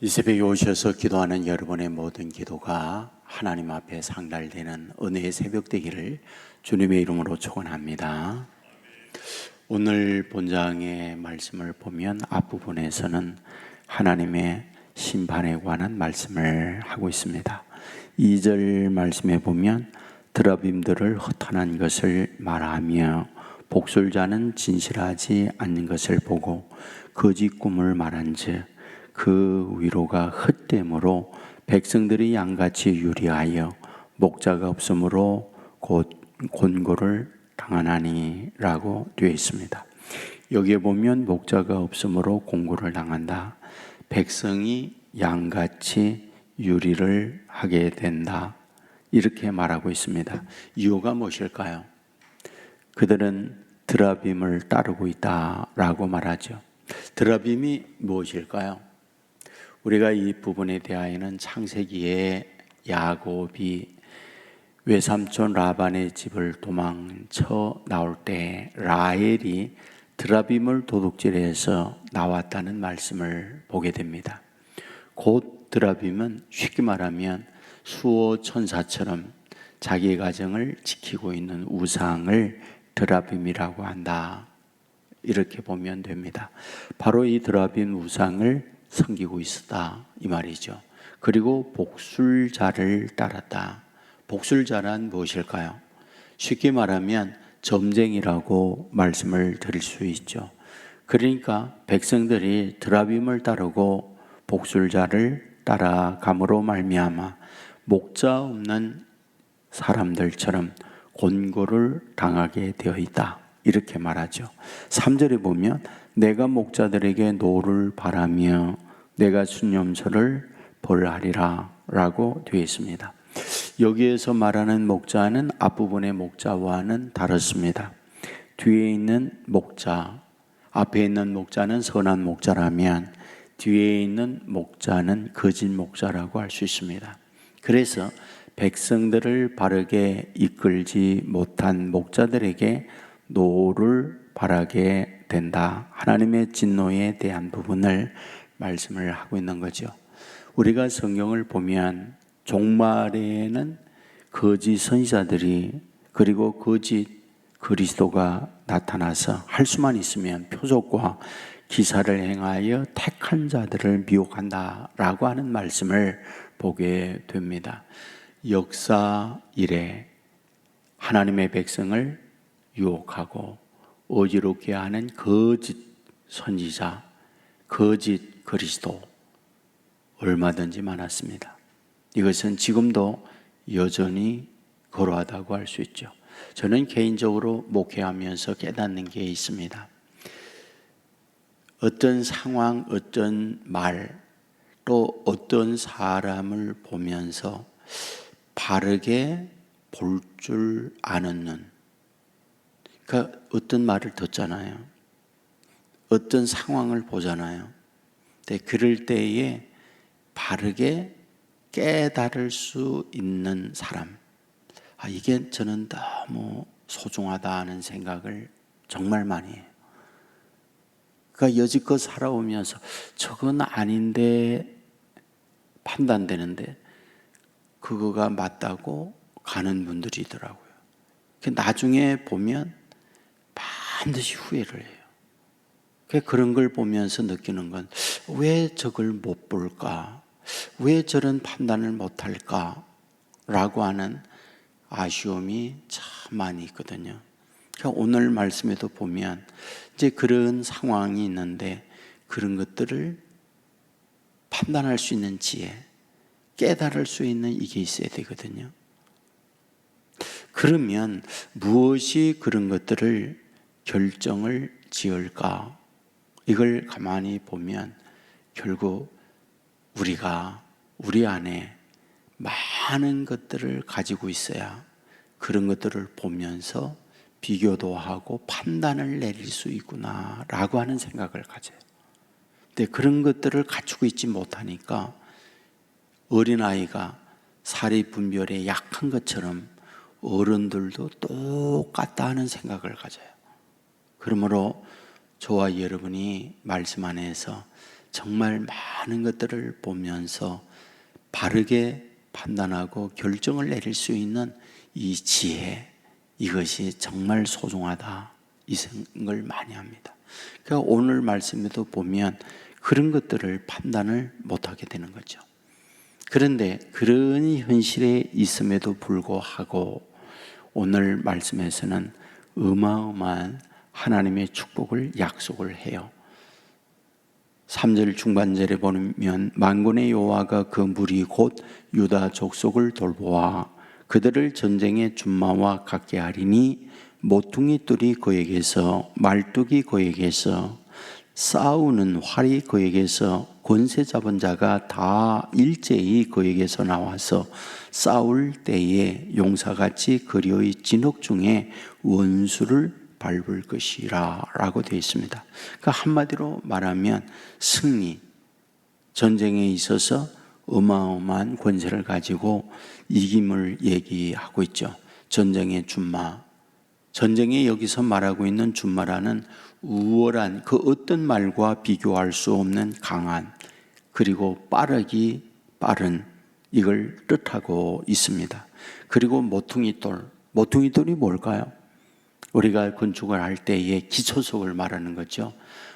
이 새벽에 오셔서 기도하는 여러분의 모든 기도가 하나님 앞에 상달되는 은혜의 새벽 되기를 주님의 이름으로 축원합니다. 오늘 본장의 말씀을 보면 앞부분에서는 하나님의 심판에 관한 말씀을 하고 있습니다. 2절 말씀에 보면 드라빔들을 허탄한 것을 말하며 복술자는 진실하지 않는 것을 보고 거짓 꿈을 말한즉 그 위로가 헛됨으로 백성들이 양같이 유리하여 목자가 없으므로 곧 곤고를 당하나니 라고 되어 있습니다. 여기에 보면 목자가 없으므로 곤고를 당한다. 백성이 양같이 유리를 하게 된다. 이렇게 말하고 있습니다. 이유가 무엇일까요? 그들은 드라빔을 따르고 있다라고 말하죠. 드라빔이 무엇일까요? 우리가 이 부분에 대하여는 창세기에 야곱이 외삼촌 라반의 집을 도망쳐 나올 때 라헬이 드라빔을 도둑질해서 나왔다는 말씀을 보게 됩니다. 곧 드라빔은 쉽게 말하면 수호 천사처럼 자기의 가정을 지키고 있는 우상을 드라빔이라고 한다. 이렇게 보면 됩니다. 바로 이 드라빔 우상을 섬기고 있었다 이 말이죠. 그리고 복술자를 따랐다. 복술자란 무엇일까요? 쉽게 말하면 점쟁이라고 말씀을 드릴 수 있죠. 그러니까 백성들이 드라빔을 따르고 복술자를 따라감으로 말미암아 목자 없는 사람들처럼 곤고를 당하게 되어 있다. 이렇게 말하죠. 3절에 보면 내가 목자들에게 노를 바라며 내가 순념서를 벌하리라 라고 되어 있습니다. 여기에서 말하는 목자는 앞부분의 목자와는 다릅니다. 뒤에 있는 목자, 앞에 있는 목자는 선한 목자라면 뒤에 있는 목자는 거짓 목자라고 할 수 있습니다. 그래서 백성들을 바르게 이끌지 못한 목자들에게 노를 바라게 된다. 하나님의 진노에 대한 부분을 말씀을 하고 있는 거죠. 우리가 성경을 보면 종말에는 거짓 선지자들이 그리고 거짓 그리스도가 나타나서 할 수만 있으면 표적과 기사를 행하여 택한 자들을 미혹한다라고 하는 말씀을 보게 됩니다. 역사 이래 하나님의 백성을 유혹하고 어지럽게 하는 거짓 선지자, 거짓 그리스도 얼마든지 많았습니다. 이것은 지금도 여전히 그러하다고 할 수 있죠. 저는 개인적으로 목회하면서 깨닫는 게 있습니다. 어떤 상황, 어떤 말, 또 어떤 사람을 보면서 바르게 볼 줄 아는 눈. 그러니까 어떤 말을 듣잖아요. 어떤 상황을 보잖아요. 근데 그럴 때에 바르게 깨달을 수 있는 사람. 이게 저는 너무 소중하다는 생각을 정말 많이 해요. 그러니까 여지껏 살아오면서 저건 아닌데 판단되는데 그거가 맞다고 가는 분들이 있더라고요. 나중에 보면 반드시 후회를 해요. 그런 걸 보면서 느끼는 건 왜 저걸 못 볼까? 왜 저런 판단을 못 할까? 라고 하는 아쉬움이 참 많이 있거든요. 오늘 말씀에도 보면 이제 그런 상황이 있는데 그런 것들을 판단할 수 있는 지혜, 깨달을 수 있는 이게 있어야 되거든요. 그러면 무엇이 그런 것들을 결정을 지을까? 이걸 가만히 보면 결국 우리가 우리 안에 많은 것들을 가지고 있어야 그런 것들을 보면서 비교도 하고 판단을 내릴 수 있구나 라고 하는 생각을 가져요. 근데 그런 것들을 갖추고 있지 못하니까 어린아이가 사리 분별에 약한 것처럼 어른들도 똑같다 하는 생각을 가져요. 그러므로 저와 여러분이 말씀 안에서 정말 많은 것들을 보면서 바르게 판단하고 결정을 내릴 수 있는 이 지혜, 이것이 정말 소중하다, 이 생각을 많이 합니다. 그러니까 오늘 말씀에도 보면 그런 것들을 판단을 못하게 되는 거죠. 그런데 그런 현실에 있음에도 불구하고 오늘 말씀에서는 어마어마한 하나님의 축복을 약속을 해요. 3절 중반절에 보면 만군의 여호와가 그 무리 곧 유다 족속을 돌보아 그들을 전쟁의 준마와 같게 하리니 모퉁이 뿔이 그에게서 말뚝이 그에게서 싸우는 활이 그에게서 권세 잡은 자가 다 일제히 그에게서 나와서 싸울 때에 용사같이 그리의 진흙 중에 원수를 밟을 것이라 라고 되어 있습니다. 그러니까 한마디로 말하면 승리, 전쟁에 있어서 어마어마한 권세를 가지고 이김을 얘기하고 있죠. 전쟁의 준마, 전쟁에 여기서 말하고 있는 준마라는 우월한 그 어떤 말과 비교할 수 없는 강한, 그리고 빠른 이걸 뜻하고 있습니다. 그리고 모퉁이돌이 뭘까요? 우리가 건축을 할 때의 기초석을 말하는 거죠.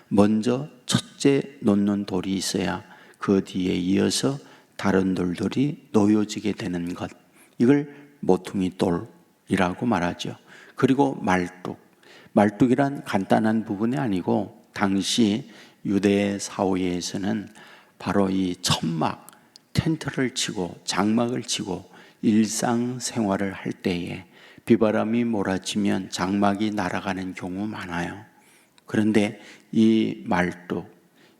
먼저 첫째 놓는 돌이 있어야 그 뒤에 이어서 다른 돌들이 놓여지게 되는 것, 이걸 모퉁이돌이라고 말하죠. 그리고 말뚝이란 간단한 부분이 아니고 당시 유대 사회에서는 바로 이 천막, 텐트를 치고 장막을 치고 일상생활을 할 때에 비바람이 몰아치면 장막이 날아가는 경우 많아요. 그런데 이 말뚝,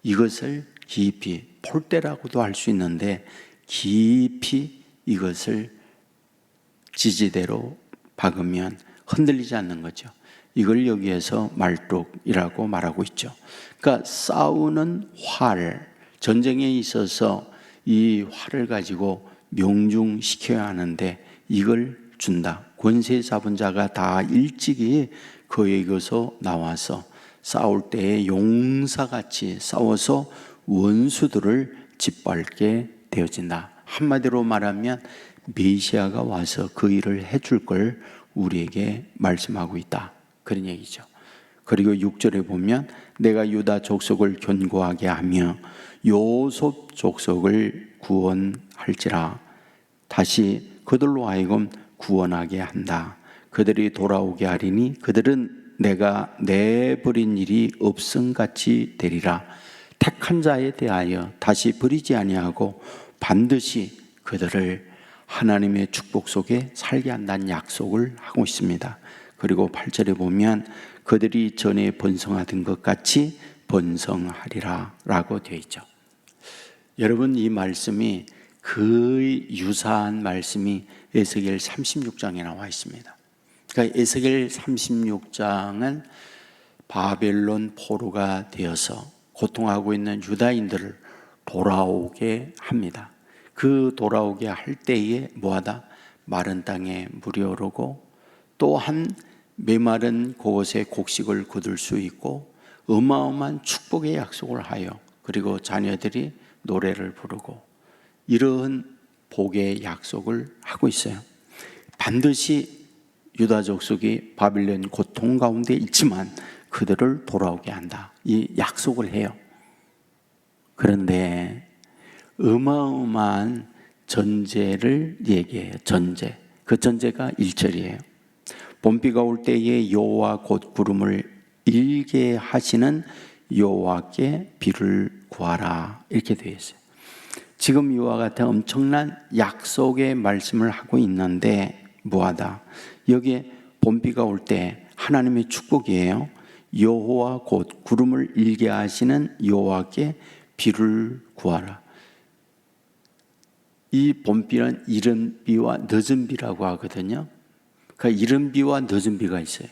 이것을 깊이, 폴대라고도 할 수 있는데 깊이 이것을 지지대로 박으면 흔들리지 않는 거죠. 이걸 여기에서 말뚝이라고 말하고 있죠. 그러니까 싸우는 활, 전쟁에 있어서 이 활을 가지고 명중시켜야 하는데 이걸 준다. 권세 잡은 자가 다 일찍이 그에게서 나와서 싸울 때에 용사같이 싸워서 원수들을 짓밟게 되어진다. 한마디로 말하면 메시아가 와서 그 일을 해줄 걸 우리에게 말씀하고 있다, 그런 얘기죠. 그리고 6절에 보면 내가 유다 족속을 견고하게 하며 요셉 족속을 구원할지라. 다시 그들로 하여금 구원하게 한다. 그들이 돌아오게 하리니 그들은 내가 내버린 일이 없음같이 되리라. 택한 자에 대하여 다시 버리지 아니하고 반드시 그들을 하나님의 축복 속에 살게 한다는 약속을 하고 있습니다. 그리고 8절에 보면 그들이 전에 번성하던 것 같이 번성하리라 라고 되어 있죠. 여러분, 이 말씀이 거의 유사한 말씀이 에스겔 36장에 나와 있습니다. 그러니까 에스겔 36장은 바벨론 포로가 되어서 고통하고 있는 유다인들을 돌아오게 합니다. 그 돌아오게 할 때에 뭐하다? 마른 땅에 물이 오르고 또한 메마른 곳에 곡식을 거둘 수 있고 어마어마한 축복의 약속을 하여 그리고 자녀들이 노래를 부르고 이러한 복의 약속을 하고 있어요. 반드시 유다 족속이 바빌론 고통 가운데 있지만 그들을 돌아오게 한다, 이 약속을 해요. 그런데 어마어마한 전제를 얘기해요. 전제. 그 전제가 1절이에요. 봄비가 올 때에 여호와 곧 구름을 일게 하시는 여호와께 비를 구하라, 이렇게 되어 있어요. 지금 이와 같은 엄청난 약속의 말씀을 하고 있는데 뭐하다? 여기에 봄비가 올 때 하나님의 축복이에요. 여호와 곧 구름을 일게 하시는 여호와께 비를 구하라. 이 봄비는 이른 비와 늦은 비라고 하거든요. 그러니까 이른 비와 늦은 비가 있어요.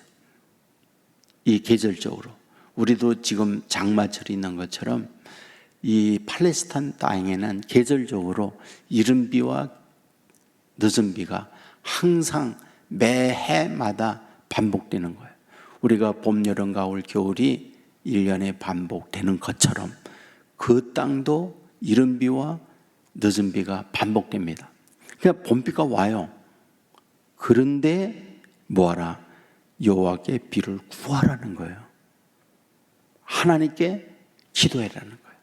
이 계절적으로. 우리도 지금 장마철이 있는 것처럼 이 팔레스타인 땅에는 계절적으로 이른 비와 늦은 비가 항상 매해마다 반복되는 거예요. 우리가 봄, 여름, 가을, 겨울이 1년에 반복되는 것처럼 그 땅도 이른 비와 늦은 비가 반복됩니다. 그냥 봄비가 와요. 그런데 뭐하라? 여호와께 비를 구하라는 거예요. 하나님께 기도해라는 거예요.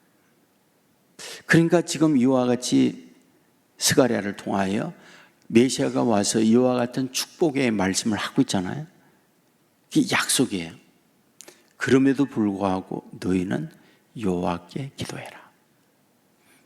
그러니까 지금 이와 같이 스가랴를 통하여 메시아가 와서 이와 같은 축복의 말씀을 하고 있잖아요. 이게 약속이에요. 그럼에도 불구하고 너희는 여호와께 기도해라.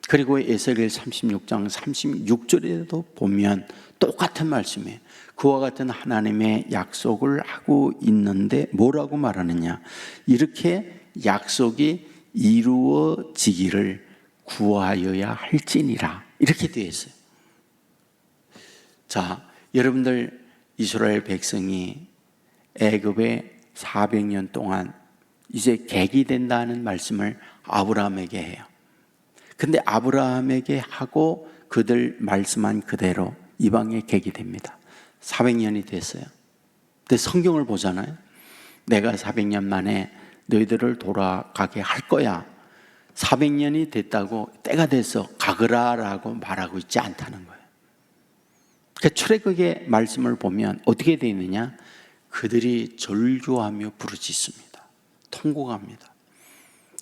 그리고 에스겔 36장 36절에도 보면 똑같은 말씀이에요. 그와 같은 하나님의 약속을 하고 있는데 뭐라고 말하느냐? 이렇게 약속이 이루어지기를 구하여야 할지니라. 이렇게 되어 있어요. 자, 여러분들 이스라엘 백성이 애굽에 400년 동안 이제 객이 된다는 말씀을 아브라함에게 해요. 근데 아브라함에게 하고 그들 말씀한 그대로 이방에 객이 됩니다. 400년이 됐어요. 근데 성경을 보잖아요. 내가 400년 만에 너희들을 돌아가게 할 거야. 400년이 됐다고 때가 돼서 가거라라고 말하고 있지 않다는 거예요. 그러니까 출애굽의 말씀을 보면 어떻게 되어 있느냐? 그들이 절규하며 부르짖습니다. 통곡합니다.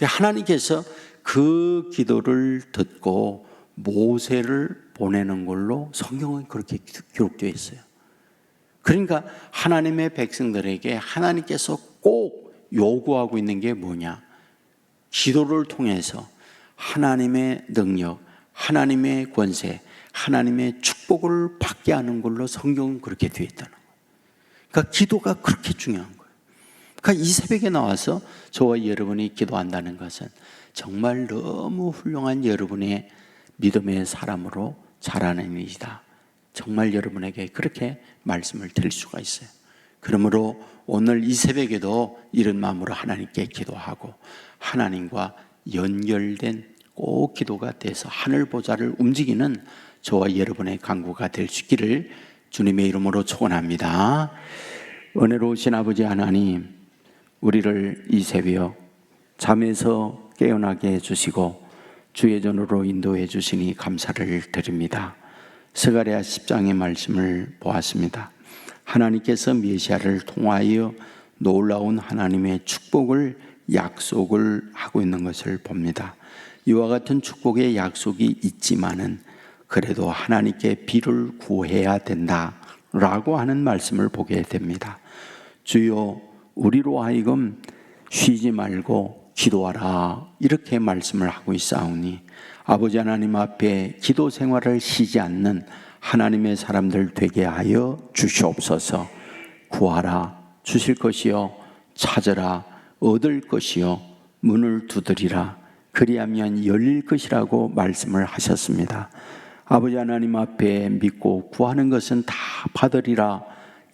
하나님께서 그 기도를 듣고 모세를 보내는 걸로 성경은 그렇게 기록되어 있어요. 그러니까 하나님의 백성들에게 하나님께서 꼭 요구하고 있는 게 뭐냐? 기도를 통해서 하나님의 능력, 하나님의 권세, 하나님의 축복을 받게 하는 걸로 성경은 그렇게 되어 있다는 거예요. 그러니까 기도가 그렇게 중요한 거예요. 그러니까 이 새벽에 나와서 저와 여러분이 기도한다는 것은 정말 너무 훌륭한 여러분의 믿음의 사람으로 자라는 일이다. 정말 여러분에게 그렇게 말씀을 드릴 수가 있어요. 그러므로 오늘 이 새벽에도 이런 마음으로 하나님께 기도하고 하나님과 연결된 꼭 기도가 돼서 하늘 보좌를 움직이는 저와 여러분의 간구가 될 수 있기를 주님의 이름으로 축원합니다. 은혜로우신 아버지 하나님, 우리를 이 새벽 잠에서 깨어나게 해주시고 주의 전으로 인도해 주시니 감사를 드립니다. 스가랴 10장의 말씀을 보았습니다. 하나님께서 메시아를 통하여 놀라운 하나님의 축복을 약속을 하고 있는 것을 봅니다. 이와 같은 축복의 약속이 있지만은 그래도 하나님께 비를 구해야 된다라고 하는 말씀을 보게 됩니다. 주여, 우리로 하여금 쉬지 말고 기도하라 이렇게 말씀을 하고 있사오니 아버지 하나님 앞에 기도 생활을 쉬지 않는 하나님의 사람들 되게 하여 주시옵소서. 구하라, 주실 것이요, 찾으라, 얻을 것이요, 문을 두드리라, 그리하면 열릴 것이라고 말씀을 하셨습니다. 아버지 하나님 앞에 믿고 구하는 것은 다 받으리라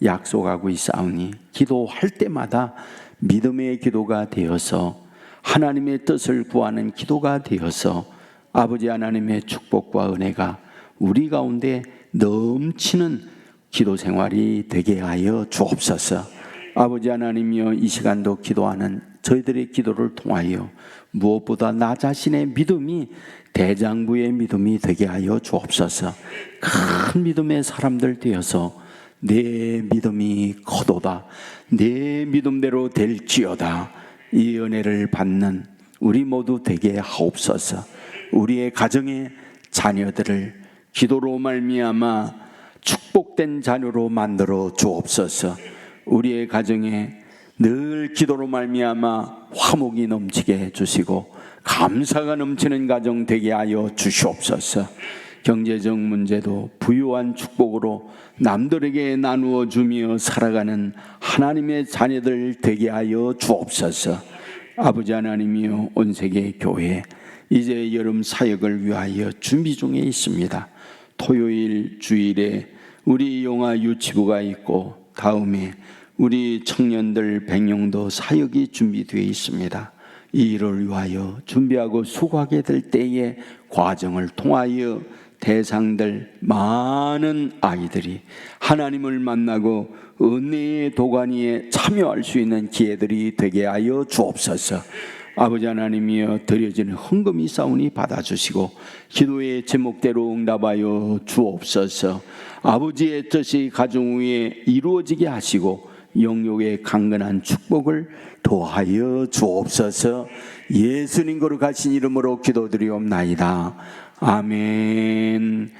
약속하고 있사오니 기도할 때마다 믿음의 기도가 되어서 하나님의 뜻을 구하는 기도가 되어서 아버지 하나님의 축복과 은혜가 우리 가운데 넘치는 기도 생활이 되게 하여 주옵소서. 아버지 하나님이여, 이 시간도 기도하는 저희들의 기도를 통하여 무엇보다 나 자신의 믿음이 대장부의 믿음이 되게 하여 주옵소서. 큰 믿음의 사람들 되어서 내 믿음이 커도다, 내 믿음대로 될지어다, 이 은혜를 받는 우리 모두 되게 하옵소서. 우리의 가정의 자녀들을 기도로 말미암아 축복된 자녀로 만들어 주옵소서. 우리의 가정에 늘 기도로 말미암아 화목이 넘치게 해주시고 감사가 넘치는 가정 되게 하여 주시옵소서. 경제적 문제도 부유한 축복으로 남들에게 나누어 주며 살아가는 하나님의 자녀들 되게 하여 주옵소서. 아버지 하나님이여, 온 세계 교회 이제 여름 사역을 위하여 준비 중에 있습니다. 토요일 주일에 우리 용화 유치부가 있고 다음에 우리 청년들 백령도 사역이 준비되어 있습니다. 이 일을 위하여 준비하고 수고하게 될 때에 과정을 통하여 대상들 많은 아이들이 하나님을 만나고 은혜의 도가니에 참여할 수 있는 기회들이 되게 하여 주옵소서. 아버지 하나님이여 드려지는 헌금이 싸우니 받아주시고 기도의 제목대로 응답하여 주옵소서. 아버지의 뜻이 가정 위에 이루어지게 하시고 영육의 강건한 축복을 도하여 주옵소서. 예수님 거룩하신 이름으로 기도드리옵나이다. 아멘.